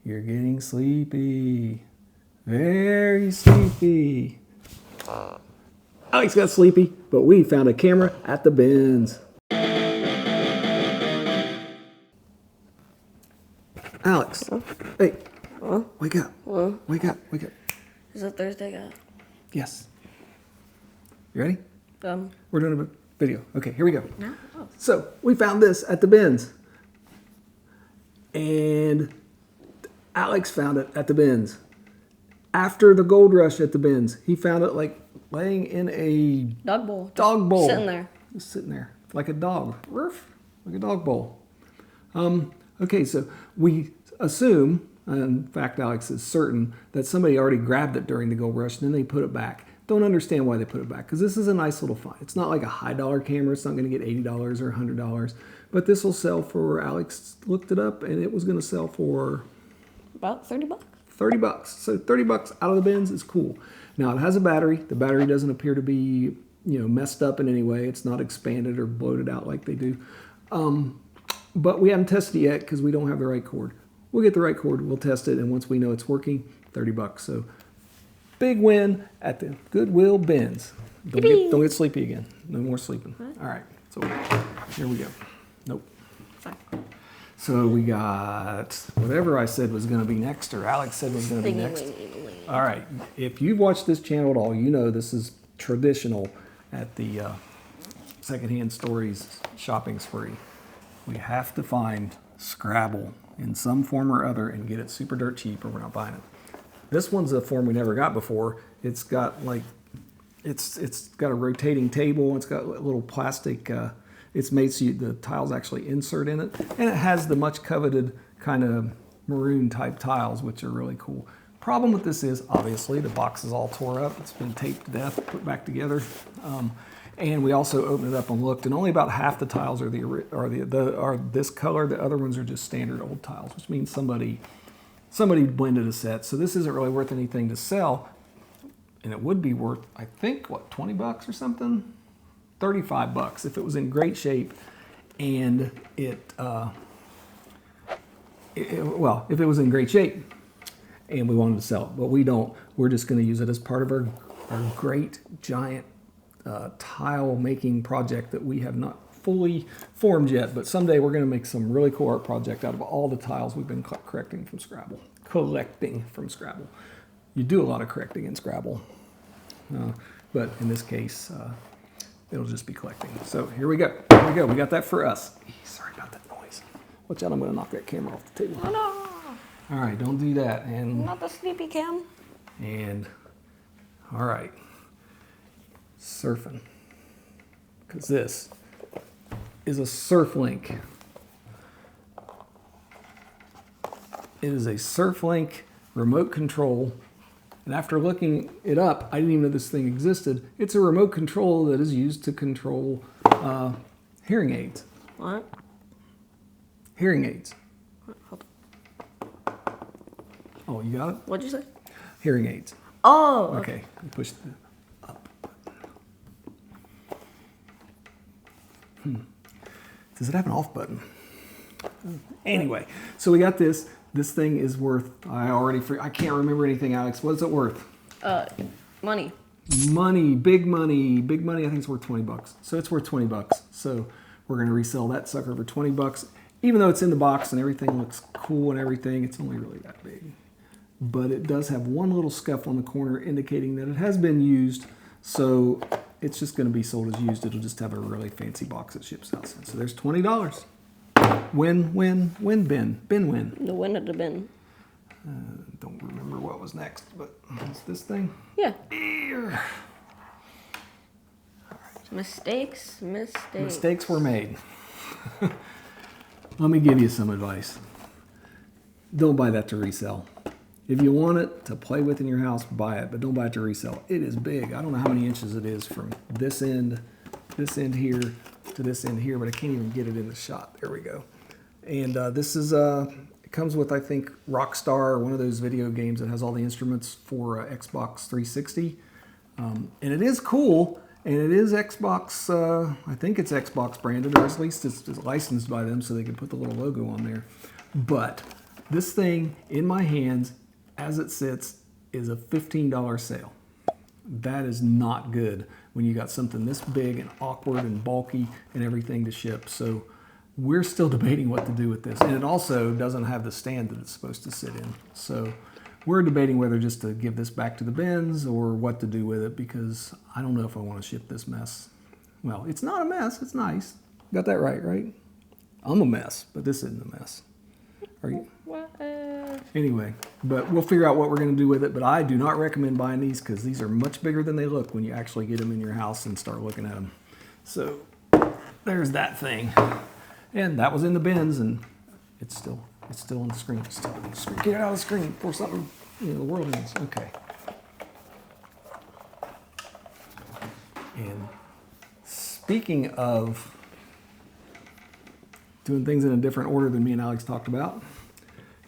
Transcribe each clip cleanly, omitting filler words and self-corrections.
You're getting sleepy. Very sleepy. Alex got sleepy, but we found a camera at the bins. Alex, hey, wake up. Wake up, wake up. Is it Thursday, guy? Yes. You ready? We're doing a video. Okay, here we go. No? Oh. So, we found this at the bins. And Alex found it at the bins. After the gold rush at the bins, he found it like laying in a Dog bowl. Dog bowl. Sitting there. Just sitting there. Like a dog. Roof. Like a dog bowl. Okay, so we assume, in fact Alex is certain, that somebody already grabbed it during the gold rush and then they put it back. Don't understand why they put it back, because this is a nice little find. It's not like a high dollar camera. It's not going to get $80 or $100. But this will sell for, Alex looked it up, and it was going to sell for About 30 bucks. 30 bucks. So 30 bucks out of the bins is cool. Now, it has a battery. The battery doesn't appear to be, messed up in any way. It's not expanded or bloated out like they do. But we haven't tested it yet because we don't have the right cord. We'll get the right cord. We'll test it. And once we know it's working, 30 bucks. So big win at the Goodwill bins. Don't get sleepy again. No more sleeping. What? All right. So here we go. Nope. Sorry. So we got whatever I said was going to be next, or Alex said was going to be next. All right. If you've watched this channel at all, you know this is traditional at the Secondhand Stories shopping spree. We have to find Scrabble in some form or other and get it super dirt cheap, or we're not buying it. This one's a form we never got before. It's got like, it's got a rotating table. It's got a little plastic. It's made so the tiles actually insert in it, and it has the much coveted kind of maroon type tiles, which are really cool. Problem with this is, obviously, the box is all tore up. It's been taped to death, put back together, and we also opened it up and looked, and only about half the tiles are this color. The other ones are just standard old tiles, which means somebody blended a set. So this isn't really worth anything to sell, and it would be worth, I think, what, 20 bucks or something? 35 bucks if it was in great shape, and if it was in great shape and we wanted to sell it, but we don't. We're just going to use it as part of our great giant tile making project that we have not fully formed yet, but someday we're going to make some really cool art project out of all the tiles we've been collecting from Scrabble. You do a lot of correcting in Scrabble, but in this case, it'll just be collecting. So here we go. We got that for us. Sorry about that noise. Watch out, I'm going to knock that camera off the table. Oh, no. All right, don't do that. And Not the sleepy cam. And, all right, surfing. Because this is a SurfLink. It is a SurfLink remote control. And after looking it up, I didn't even know this thing existed. It's a remote control that is used to control hearing aids. What? Hearing aids. Hold on. Oh, you got it? What'd you say? Hearing aids. Oh. Okay. You push the up button. Does it have an off button? Anyway, so we got this. This thing is worth, I can't remember anything, Alex. What is it worth? Money. Money, big money. Big money, I think it's worth 20 bucks. So it's worth 20 bucks. So we're going to resell that sucker for 20 bucks. Even though it's in the box and everything looks cool and everything, it's only really that big. But it does have one little scuff on the corner indicating that it has been used. So it's just going to be sold as used. It'll just have a really fancy box that ships out. So there's $20. Win, win, win, bin. Bin win. The win of the bin. Don't remember what was next, but it's this thing. Yeah. Here. Mistakes. Mistakes were made. Let me give you some advice. Don't buy that to resell. If you want it to play with in your house, buy it, but don't buy it to resell. It is big. I don't know how many inches it is from this end here to this end here, but I can't even get it in the shot. There we go. And this is, it comes with, I think, Rockstar, one of those video games that has all the instruments for Xbox 360. And it is cool, and it is Xbox, I think it's Xbox branded, or at least it's licensed by them so they can put the little logo on there. But This thing in my hands, as it sits, is a $15 sale. That is not good when you got something this big and awkward and bulky and everything to ship. So we're still debating what to do with this. And it also doesn't have the stand that it's supposed to sit in. So we're debating whether just to give this back to the bins or what to do with it, because I don't know if I want to ship this mess. Well, it's not a mess. It's nice. Got that right? I'm a mess, but this isn't a mess. Are you? Anyway, but we'll figure out what we're going to do with it. But I do not recommend buying these because these are much bigger than they look when you actually get them in your house and start looking at them. So there's that thing. And that was in the bins, and it's still on the screen. It's still on the screen. Get it out of the screen before something, the world ends. Okay. And speaking of doing things in a different order than me and Alex talked about,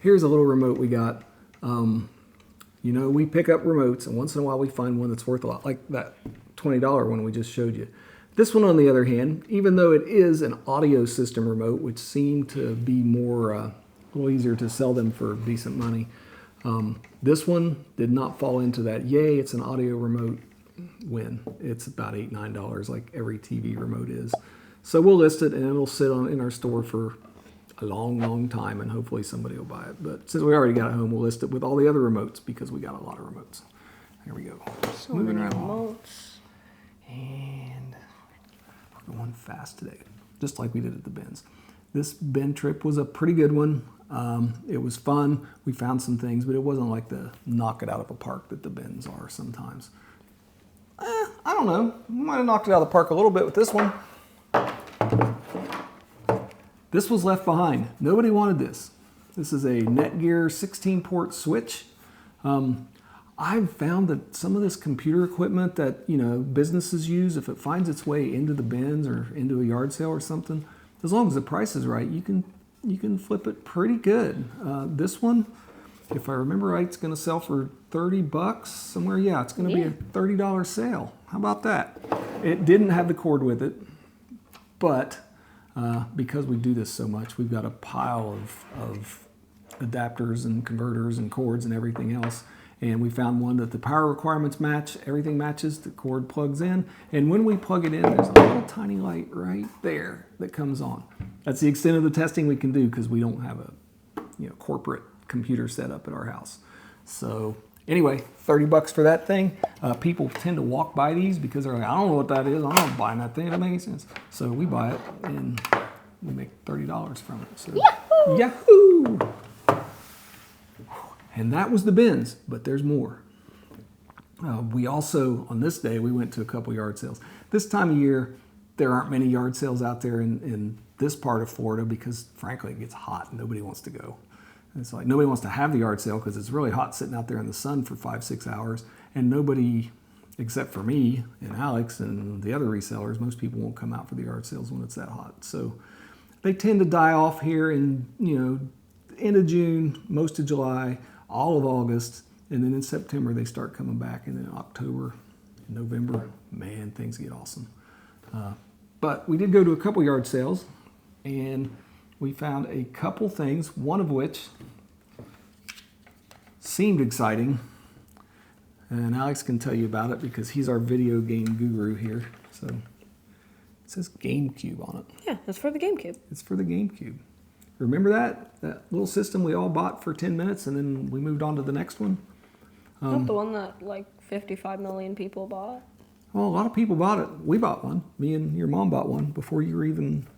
here's a little remote we got. We pick up remotes, and once in a while we find one that's worth a lot, like that $20 one we just showed you. This one, on the other hand, even though it is an audio system remote, which seemed to be more a little easier to sell them for decent money, this one did not fall into that. Yay, it's an audio remote win. It's about $8, $9, like every TV remote is. So we'll list it, and it'll sit in our store for a long time, and hopefully somebody will buy it. But since we already got it home, we'll list it with all the other remotes because we got a lot of remotes. Here we go. So moving right along. And we're going fast today, just like we did at the bins. This bin trip was a pretty good one. It was fun. We found some things, but it wasn't like the knock it out of the park that the bins are sometimes. I don't know. We might have knocked it out of the park a little bit with this one. This was left behind. Nobody wanted this. This is a Netgear 16-port switch. I've found that some of this computer equipment that businesses use, if it finds its way into the bins or into a yard sale or something, as long as the price is right, you can flip it pretty good. This one, if I remember right, it's going to sell for $30 somewhere. Yeah, it's going to be a $30 sale. How about that? It didn't have the cord with it, but because we do this so much, we've got a pile of adapters and converters and cords and everything else. And we found one that the power requirements match, everything matches, the cord plugs in. And when we plug it in, there's a little tiny light right there that comes on. That's the extent of the testing we can do because we don't have a corporate computer set up at our house. So anyway, $30 for that thing. People tend to walk by these because they're like, I don't know what that is. I'm not buying that thing. It doesn't make any sense. So we buy it and we make $30 from it. So, Yahoo! Yahoo! And that was the bins, but there's more. We also, on this day, we went to a couple yard sales. This time of year, there aren't many yard sales out there in this part of Florida because, frankly, it gets hot and nobody wants to go. It's like nobody wants to have the yard sale because it's really hot sitting out there in the sun for 5-6 hours, and nobody, except for me and Alex and the other resellers, most people won't come out for the yard sales when it's that hot. So they tend to die off here in, end of June, most of July, all of August, and then in September they start coming back, and then October, November, man, things get awesome. But we did go to a couple yard sales, and we found a couple things, one of which seemed exciting, and Alex can tell you about it because he's our video game guru here. So it says GameCube on it. Yeah, it's for the GameCube. It's for the GameCube. Remember that little system we all bought for 10 minutes and then we moved on to the next one? Not the one that like 55 million people bought? Well, a lot of people bought it. We bought one. Me and your mom bought one before you were even.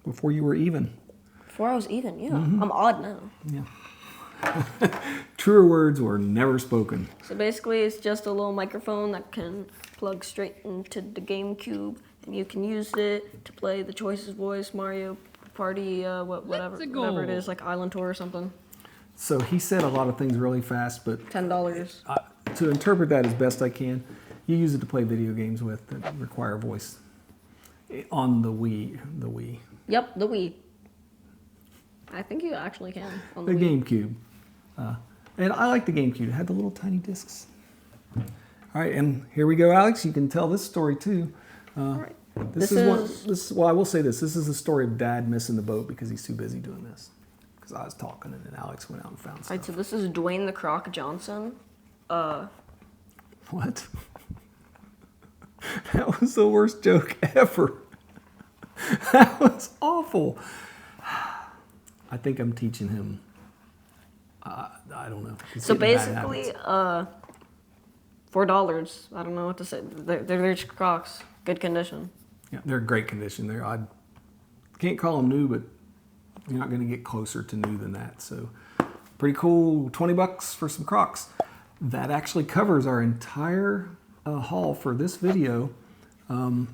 Before I was even, yeah. Mm-hmm. I'm odd now. Yeah. Truer words were never spoken. So basically it's just a little microphone that can plug straight into the GameCube, and you can use it to play the Choices Voice, Mario Party, whatever it is, like Island Tour or something. So he said a lot of things really fast, but $10. To interpret that as best I can, you use it to play video games with that require voice. On the Wii. Yep, the Wii. I think you actually can on the Wii. GameCube. And I like the GameCube. It had the little tiny discs. All right, and here we go, Alex. You can tell this story too. All right. Well, I will say this. This is the story of Dad missing the boat because he's too busy doing this. because I was talking and then Alex went out and found All stuff. right, so this is Dwayne the Croc Johnson. What? That was the worst joke ever. That was awful. I think I'm teaching him. I don't know. He's So getting bad basically, habits. $4. I don't know what to say. They're Crocs, good condition. Yeah, they're in great condition. I can't call them new, but you're not going to get closer to new than that. So pretty cool. $20 for some Crocs. That actually covers our entire haul for this video. I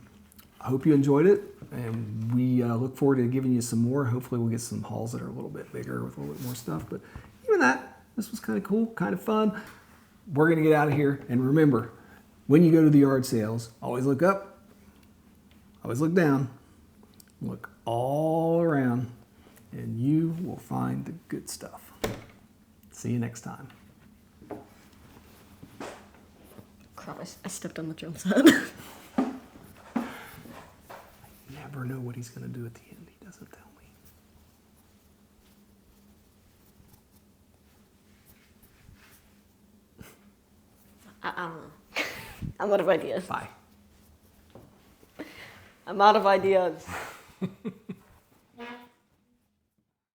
hope you enjoyed it, and we look forward to giving you some more. Hopefully we'll get some hauls that are a little bit bigger with a little bit more stuff, but even that, this was kind of cool, kind of fun. We're gonna get out of here, and remember, when you go to the yard sales, always look up, always look down, look all around, and you will find the good stuff. See you next time. Crap, I stepped on the drum set. Never know what he's going to do at the end. He doesn't tell me. I don't know. I'm out of ideas. Bye. I'm out of ideas.